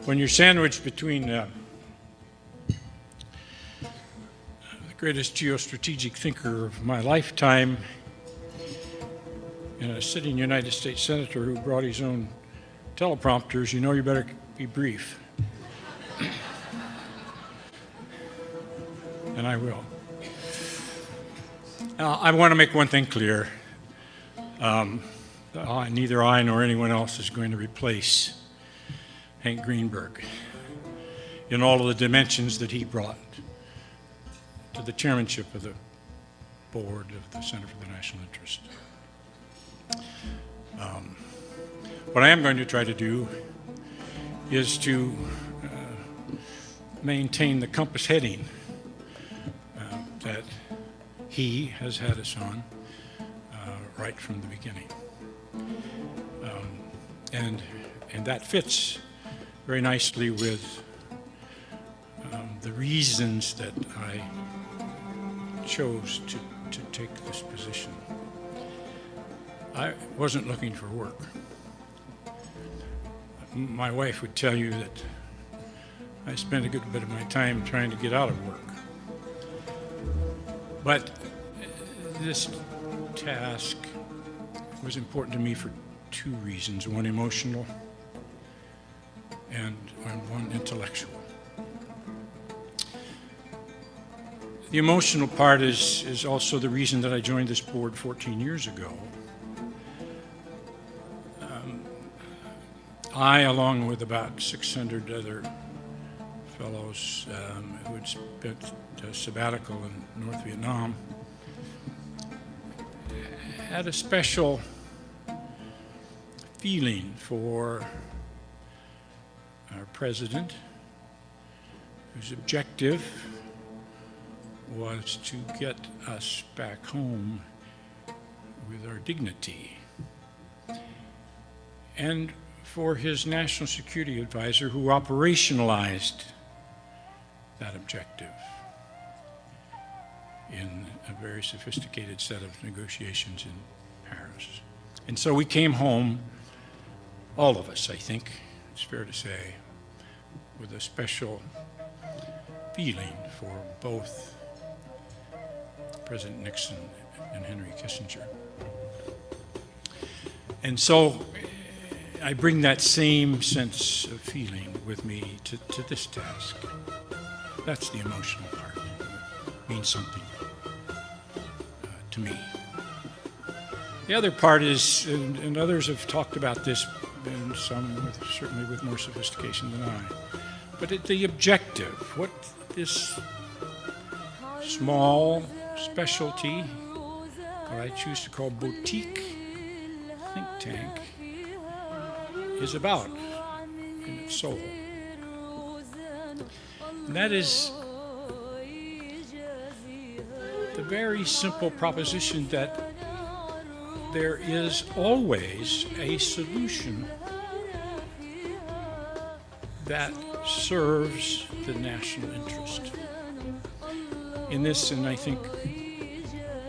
When you're sandwiched between the greatest geostrategic thinker of my lifetime and a sitting United States Senator who brought his own teleprompters, you know you better be brief. And I will. I want to make one thing clear. Neither I nor anyone else is going to replace Hank Greenberg in all of the dimensions that he brought to the chairmanship of the board of the Center for the National Interest. What I am going to try to do is to maintain the compass heading that he has had us on right from the beginning. And that fits very nicely with the reasons that I chose to take this position. I wasn't looking for work. My wife would tell you that I spent a good bit of my time trying to get out of work. But this task was important to me for two reasons, one emotional and one intellectual. The emotional part is also the reason that I joined this board 14 years ago. I, along with about 600 other fellows who had spent a sabbatical in North Vietnam, had a special feeling for our president, whose objective was to get us back home with our dignity, and for his national security advisor who operationalized that objective in a very sophisticated set of negotiations in Paris. And so we came home, all of us, I think, it's fair to say, with a special feeling for both President Nixon and Henry Kissinger. And so I bring that same sense of feeling with me to this task. That's the emotional part. It means something to me. The other part is, and others have talked about this, and some certainly with more sophistication than I, but the objective, what this small specialty, what I choose to call boutique think tank, is about in its soul. And that is the very simple proposition that there is always a solution that serves the national interest. In this, and I think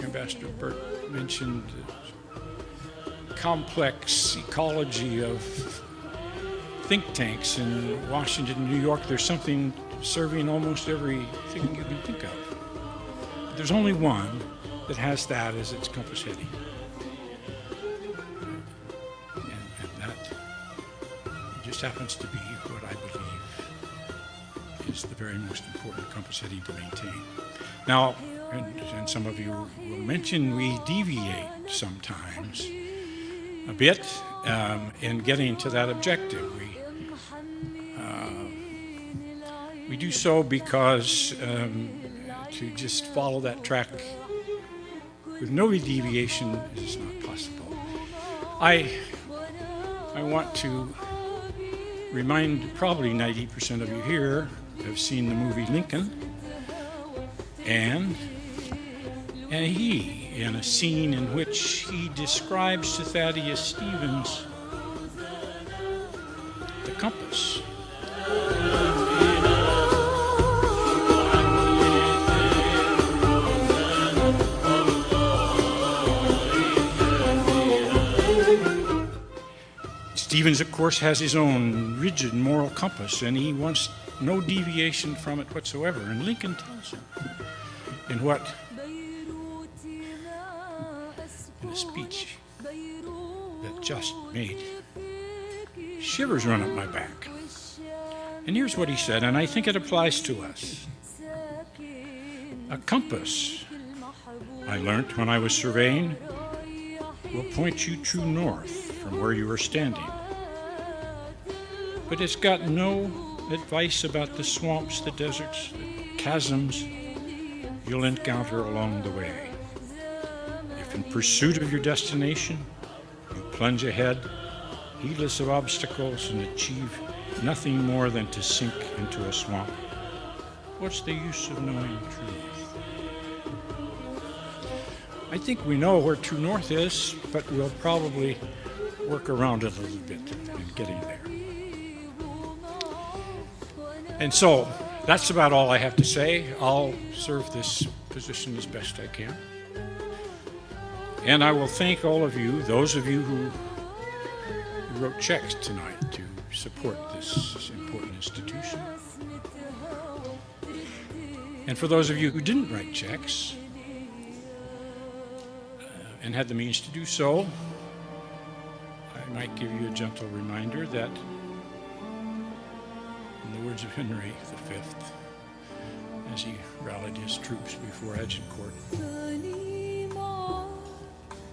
Ambassador Burt mentioned the complex ecology of think tanks in Washington and New York, there's something serving almost everything you can think of. But there's only one that has that as its compass heading. And that just happens to be what I believe is the very most important compass heading to maintain. Now, and some of you will mention, we deviate sometimes a bit in getting to that objective. We do so because to just follow that track with no deviation is not possible. I want to remind probably 90% of you here have seen the movie Lincoln, and he, in a scene in which he describes to Thaddeus Stevens the compass. Stevens, of course, has his own rigid moral compass, and he wants no deviation from it whatsoever. And Lincoln tells him in a speech that just made shivers run up my back. And here's what he said, and I think it applies to us. A compass, I learnt when I was surveying, will point you true north from where you are standing. But it's got no advice about the swamps, the deserts, the chasms you'll encounter along the way. If in pursuit of your destination, you plunge ahead, heedless of obstacles, and achieve nothing more than to sink into a swamp, what's the use of knowing truth? I think we know where true north is, but we'll probably work around it a little bit in getting there. And so, that's about all I have to say. I'll serve this position as best I can. And I will thank all of you, those of you who wrote checks tonight to support this important institution. And for those of you who didn't write checks and had the means to do so, I might give you a gentle reminder that, in the words of Henry V, as he rallied his troops before Agincourt,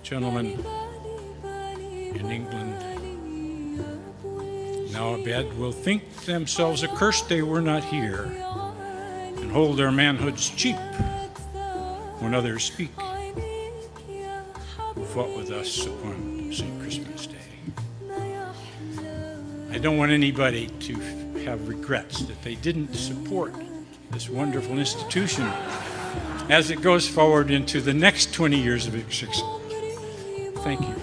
gentlemen in England now abed will think themselves accursed they were not here, and hold their manhoods cheap when others speak who fought with us upon St. Christmas Day. I don't want anybody to have regrets that they didn't support this wonderful institution as it goes forward into the next 20 years of success. Thank you.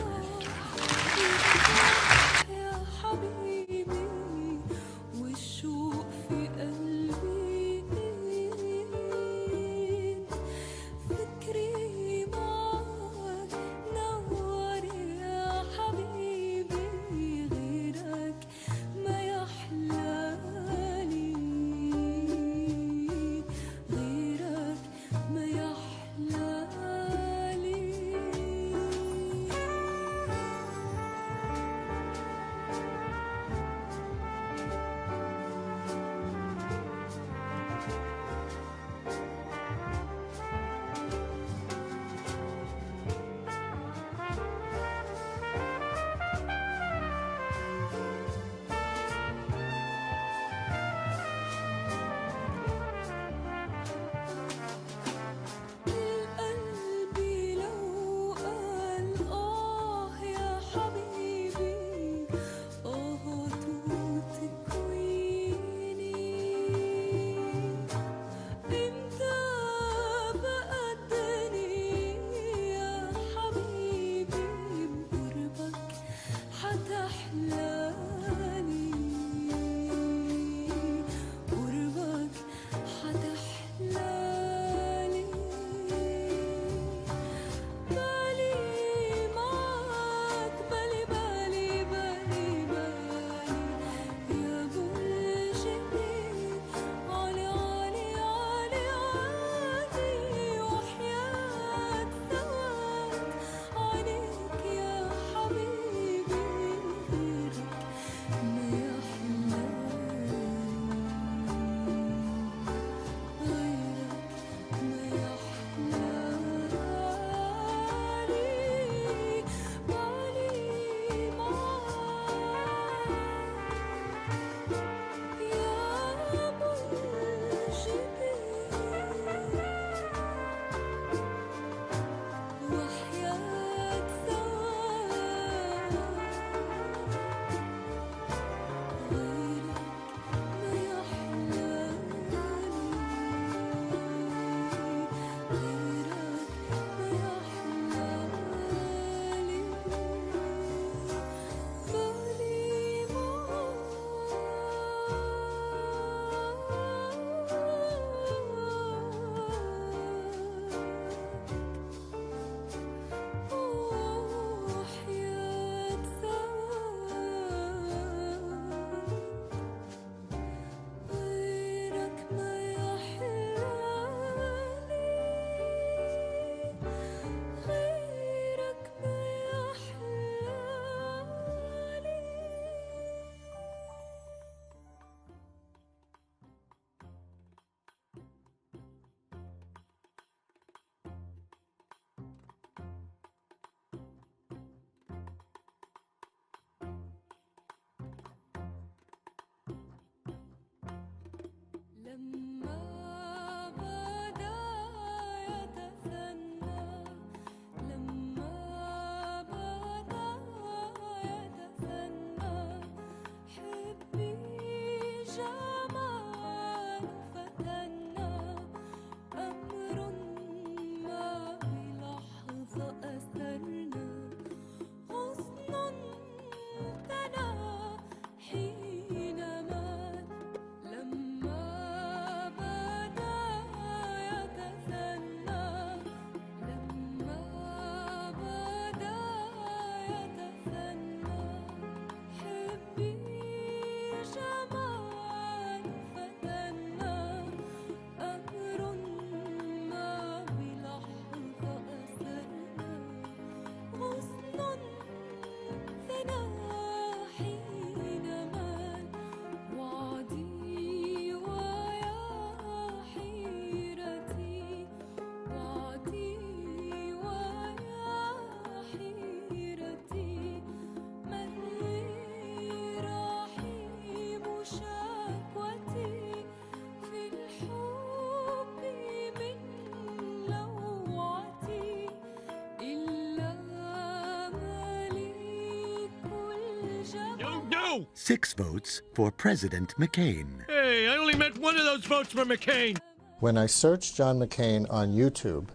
No! 6 votes for President McCain. Hey, I only meant one of those votes for McCain. When I search John McCain on YouTube,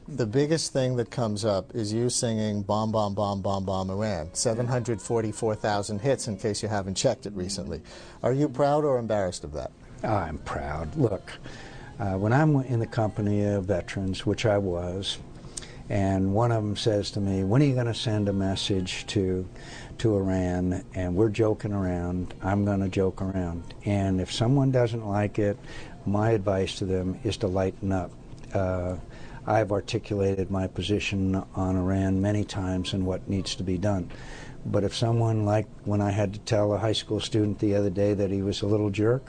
the biggest thing that comes up is you singing Bomb, Bomb, Bomb, Bomb, Bomb, Iran. 744,000 hits, in case you haven't checked it recently. Are you proud or embarrassed of that? I'm proud. Look, when I'm in the company of veterans, which I was, and one of them says to me, when are you going to send a message to Iran? And we're joking around, I'm going to joke around. And if someone doesn't like it, my advice to them is to lighten up. I've articulated my position on Iran many times and what needs to be done. But if someone, like when I had to tell a high school student the other day that he was a little jerk,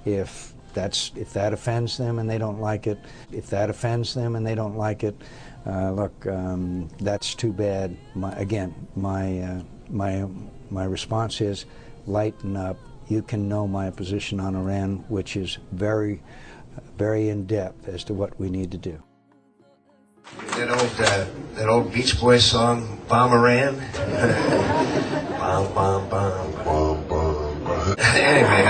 if that offends them and they don't like it, look, that's too bad. My response is lighten up. You can know my position on Iran, which is very, very in depth as to what we need to do. That old Beach Boys song, Bomb Iran. Bomb, bomb, bomb, bomb, bomb. Anyway.